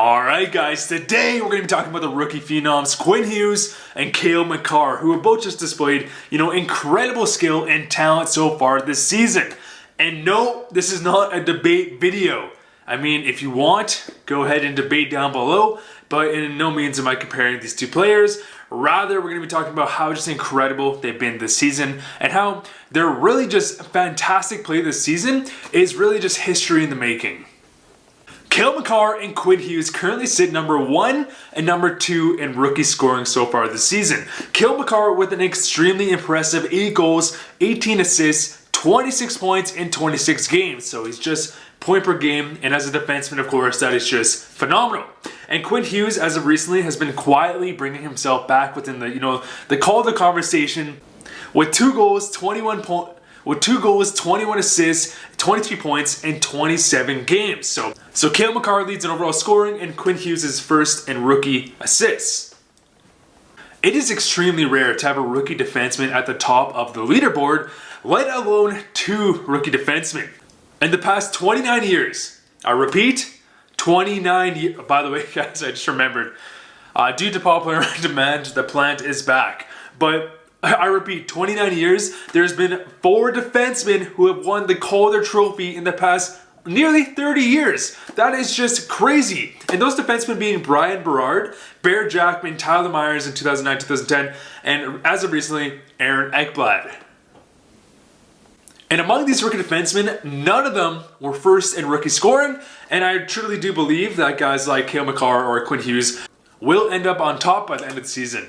Alright guys, today we're going to be talking about the rookie phenoms Quinn Hughes and Cale Makar, who have both just displayed, incredible skill and talent so far this season. And no, this is not a debate video. I mean, if you want, go ahead and debate down below, but in no means am I comparing these two players. Rather, we're going to be talking about how just incredible they've been this season and how they're really just fantastic play this season is really just history in the making. Cale Makar and Quinn Hughes currently sit number 1 and number 2 in rookie scoring so far this season. Cale Makar with an extremely impressive 8 goals, 18 assists, 26 points in 26 games. So he's just point per game, and as a defenseman, of course, that is just phenomenal. And Quinn Hughes, as of recently, has been quietly bringing himself back within the call of the conversation with 2 goals, 21 assists, 23 points in 27 games. So Cale Makar leads in overall scoring and Quinn Hughes is first in rookie assists. It is extremely rare to have a rookie defenseman at the top of the leaderboard, let alone 2 rookie defensemen. In the past 29 years, I repeat, 29 years. By the way, guys, I just remembered, due to popular demand, the plant is back. But I repeat, 29 years, there's been 4 defensemen who have won the Calder Trophy in the past nearly 30 years. That is just crazy. And those defensemen being Brian Berard, Bear Jackman, Tyler Myers in 2009-2010, and as of recently, Aaron Ekblad. And among these rookie defensemen, none of them were first in rookie scoring, and I truly do believe that guys like Cale Makar or Quinn Hughes will end up on top by the end of the season.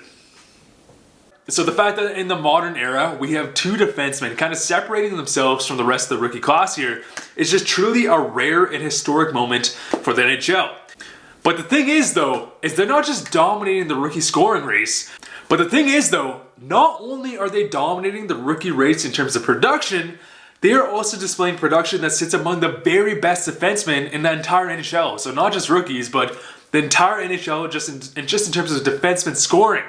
So the fact that in the modern era, we have 2 defensemen kind of separating themselves from the rest of the rookie class here is just truly a rare and historic moment for the NHL. But the thing is though, is they're not just dominating the rookie scoring race, but the thing is though, not only are they dominating the rookie race in terms of production, they are also displaying production that sits among the very best defensemen in the entire NHL. So not just rookies, but the entire NHL just in terms of defenseman scoring.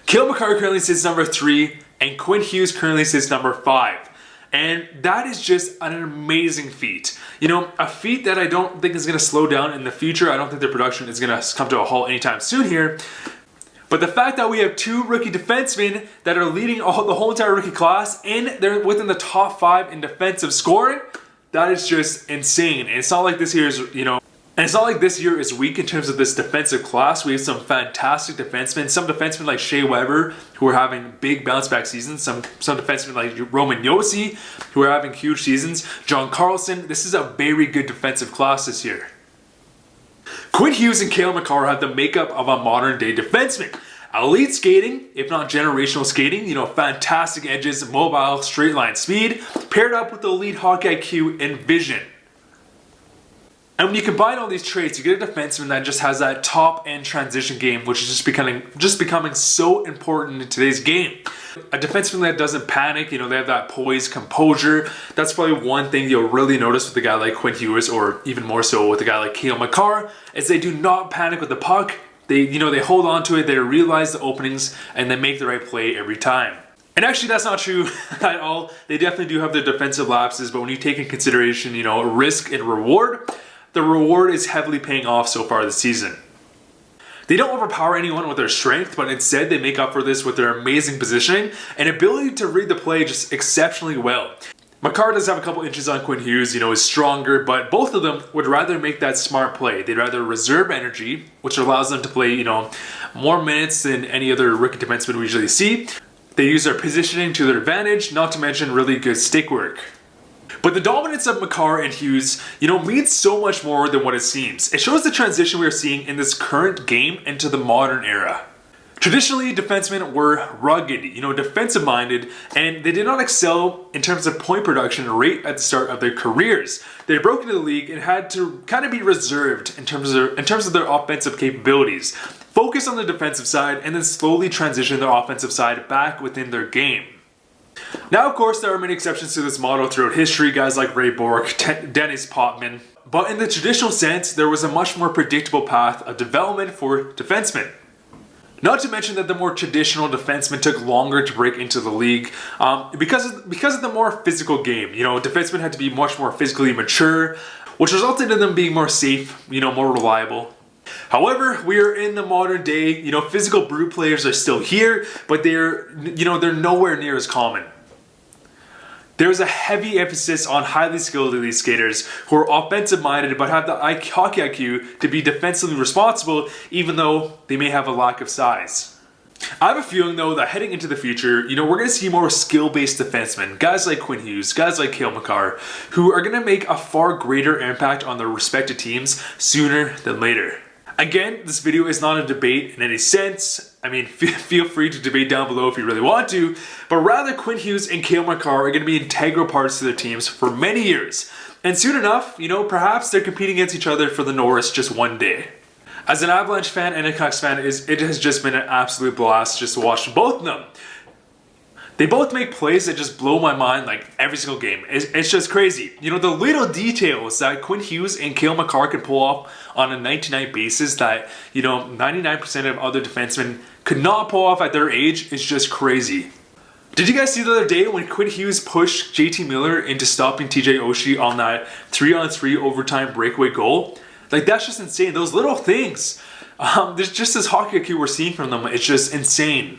Cale Makar currently sits number 3 and Quinn Hughes currently sits number 5. And that is just an amazing feat. A feat that I don't think is going to slow down in the future. I don't think their production is going to come to a halt anytime soon here. But the fact that we have 2 rookie defensemen that are leading the whole entire rookie class and they're within the top 5 in defensive scoring, that is just insane. And it's not like this year is, and it's not like this year is weak in terms of this defensive class. We have some fantastic defensemen. Some defensemen like Shea Weber, who are having big bounce back seasons. Some defensemen like Roman Josi, who are having huge seasons. John Carlson. This is a very good defensive class this year. Quinn Hughes and Cale Makar have the makeup of a modern day defenseman. Elite skating, if not generational skating, fantastic edges, mobile, straight line speed, paired up with elite hockey IQ and vision. And when you combine all these traits, you get a defenseman that just has that top-end transition game, which is just becoming so important in today's game. A defenseman that doesn't panic, they have that poise, composure. That's probably one thing you'll really notice with a guy like Quinn Hughes, or even more so with a guy like Cale Makar, is they do not panic with the puck. They hold on to it, they realize the openings, and they make the right play every time. And actually, that's not true at all. They definitely do have their defensive lapses, but when you take in consideration, risk and reward, the reward is heavily paying off so far this season. They don't overpower anyone with their strength, but instead they make up for this with their amazing positioning and ability to read the play just exceptionally well. Makar does have a couple inches on Quinn Hughes, is stronger, but both of them would rather make that smart play. They'd rather reserve energy, which allows them to play, more minutes than any other rookie defenseman we usually see. They use their positioning to their advantage, not to mention really good stick work. But the dominance of Makar and Hughes, means so much more than what it seems. It shows the transition we are seeing in this current game into the modern era. Traditionally, defensemen were rugged, defensive-minded, and they did not excel in terms of point production right at the start of their careers. They broke into the league and had to kind of be reserved in terms of their offensive capabilities. Focus on the defensive side and then slowly transition their offensive side back within their game. Now, of course, there are many exceptions to this model throughout history, guys like Ray Bourque, Dennis Potvin. But in the traditional sense, there was a much more predictable path of development for defensemen. Not to mention that the more traditional defensemen took longer to break into the league because of the more physical game. Defensemen had to be much more physically mature, which resulted in them being more safe, more reliable. However, we are in the modern day. Physical brute players are still here, but they're nowhere near as common. There's a heavy emphasis on highly skilled elite skaters who are offensive-minded but have the hockey IQ to be defensively responsible, even though they may have a lack of size. I have a feeling, though, that heading into the future, we're going to see more skill-based defensemen, guys like Quinn Hughes, guys like Cale Makar, who are going to make a far greater impact on their respective teams sooner than later. Again, this video is not a debate in any sense. I mean, feel free to debate down below if you really want to, but rather Quinn Hughes and Cale Makar are going to be integral parts to their teams for many years. And soon enough, perhaps they're competing against each other for the Norris just one day. As an Avalanche fan and a Canucks fan, it has just been an absolute blast just to watch both of them. They both make plays that just blow my mind like every single game. It's just crazy. The little details that Quinn Hughes and Cale Makar can pull off on a night-to-night basis that, 99% of other defensemen could not pull off at their age is just crazy. Did you guys see the other day when Quinn Hughes pushed JT Miller into stopping TJ Oshie on that 3-on-3 overtime breakaway goal? Like, that's just insane. Those little things. There's just this hockey IQ we're seeing from them. It's just insane.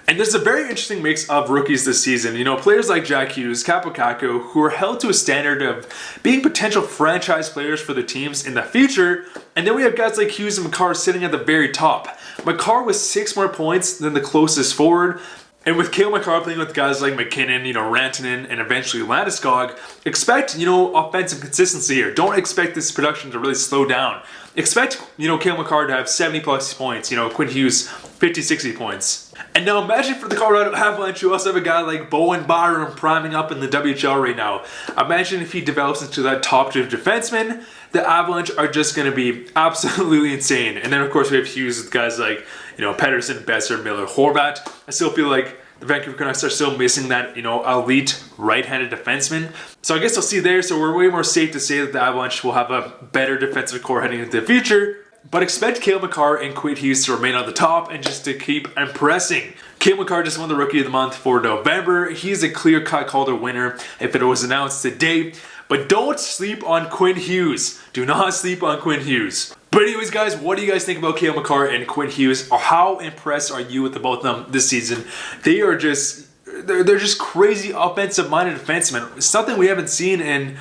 And there's a very interesting mix of rookies this season. Players like Jack Hughes, Kaapo Kakko, who are held to a standard of being potential franchise players for their teams in the future. And then we have guys like Hughes and Makar sitting at the very top. Makar with 6 more points than the closest forward. And with Cale Makar playing with guys like McKinnon, Rantanen, and eventually Landeskog, expect, offensive consistency here. Don't expect this production to really slow down. Expect, Cale Makar to have 70 plus points, Quinn Hughes 50, 60 points. And now imagine for the Colorado Avalanche, you also have a guy like Bowen Byram priming up in the WHL right now. Imagine if he develops into that top tier defenseman. The Avalanche are just going to be absolutely insane. And then of course we have Hughes with guys like, Pettersson, Besser, Miller, Horvat. I still feel like the Vancouver Canucks are still missing that, elite right-handed defenseman. So I guess I'll see there. So we're way more safe to say that the Avalanche will have a better defensive core heading into the future. But expect Cale Makar and Quinn Hughes to remain on the top and just to keep impressing. Cale Makar just won the Rookie of the Month for November. He's a clear-cut Calder winner if it was announced today. But don't sleep on Quinn Hughes. Do not sleep on Quinn Hughes. But anyways, guys, what do you guys think about Cale Makar and Quinn Hughes? Or how impressed are you with the both of them this season? They are just... They're just crazy offensive-minded defensemen. It's something we haven't seen in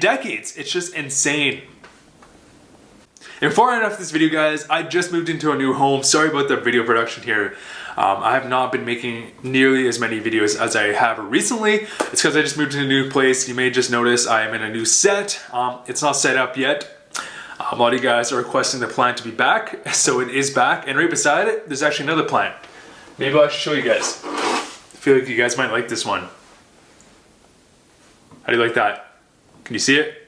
decades. It's just insane. And before I end off this video, guys, I just moved into a new home. Sorry about the video production here. I have not been making nearly as many videos as I have recently. It's because I just moved to a new place. You may just notice I am in a new set. It's not set up yet. A lot of you guys are requesting the plant to be back, so it is back. And right beside it, there's actually another plant. Maybe I should show you guys. I feel like you guys might like this one. How do you like that? Can you see it?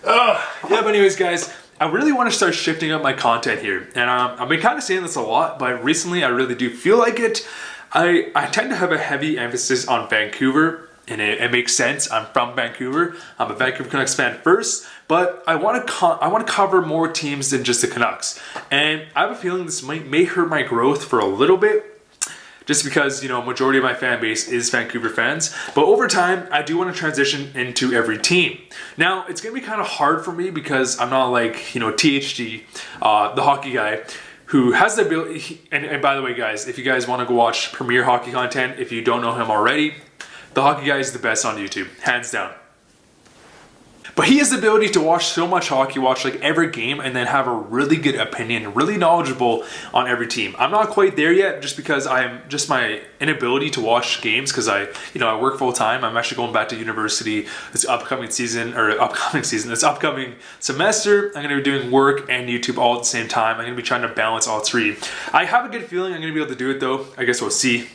Yeah, but anyways, guys, I really want to start shifting up my content here. And I've been kind of saying this a lot, but recently I really do feel like it. I tend to have a heavy emphasis on Vancouver, and it makes sense. I'm from Vancouver. I'm a Vancouver Canucks fan first, but I want to cover more teams than just the Canucks. And I have a feeling this may hurt my growth for a little bit, just because, majority of my fan base is Vancouver fans. But over time, I do want to transition into every team. Now, it's going to be kind of hard for me because I'm not like, THD, the hockey guy, who has the ability, and by the way, guys, if you guys want to go watch premier hockey content, if you don't know him already, the hockey guy is the best on YouTube, hands down. But he has the ability to watch so much hockey, watch like every game, and then have a really good opinion, really knowledgeable on every team. I'm not quite there yet, just because just my inability to watch games, because I work full time. I'm actually going back to university this upcoming semester. I'm going to be doing work and YouTube all at the same time. I'm going to be trying to balance all three. I have a good feeling I'm going to be able to do it though. I guess we'll see.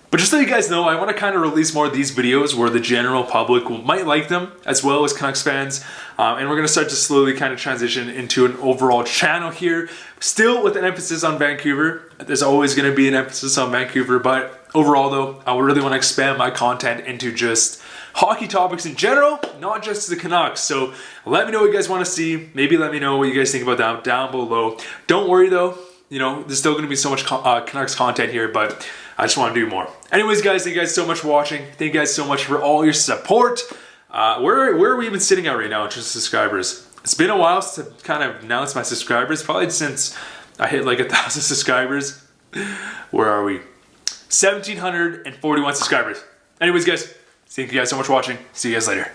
But just so you guys know, I want to kind of release more of these videos where the general public might like them, as well as Canucks fans. And we're going to start to slowly kind of transition into an overall channel here. Still with an emphasis on Vancouver. There's always going to be an emphasis on Vancouver. But overall though, I really want to expand my content into just hockey topics in general, not just the Canucks. So let me know what you guys want to see. Maybe let me know what you guys think about that down below. Don't worry though. There's still going to be so much Canucks content here, but I just want to do more. Anyways, guys, thank you guys so much for watching. Thank you guys so much for all your support. Where are we even sitting at right now in terms of subscribers? It's been a while since I've kind of announced my subscribers, probably since I hit like 1,000 subscribers. Where are we? 1,741 subscribers. Anyways, guys, thank you guys so much for watching. See you guys later.